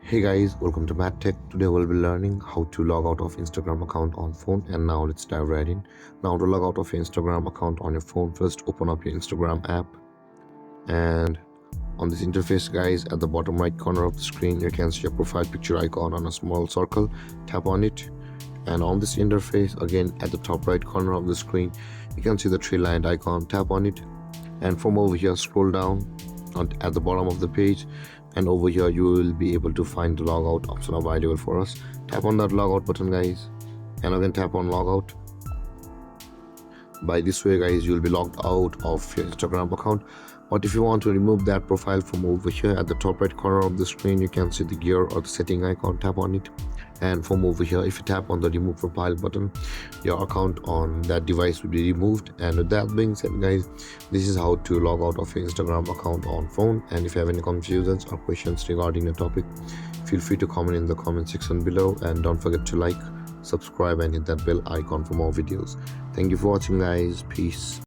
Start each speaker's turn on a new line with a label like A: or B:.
A: Hey guys, welcome to Matt Tech. Today we'll be learning how to log out of Instagram account on phone, and now let's dive right in. Now to log out of your Instagram account on your phone, first open up your Instagram app, and on this interface guys, at the bottom right corner of the screen you can see a profile picture icon on a small circle. Tap on it, and on this interface again at the top right corner of the screen you can see the three-lined icon. Tap on it, and from over here scroll down at the bottom of the page, and over here you will be able to find the logout option available for us. Tap on that logout button guys, and again tap on logout. By this way guys, you'll be logged out of your Instagram account. But if you want to remove that profile, from over here at the top right corner of the screen you can see the gear or the setting icon. Tap on it, and from over here if you tap on the remove profile button, your account on that device will be removed. And with that being said guys, this is how to log out of your Instagram account on phone. And if you have any confusions or questions regarding the topic, feel free to comment in the comment section below, and don't forget to like, subscribe and hit that bell icon for more videos. Thank you for watching guys. Peace.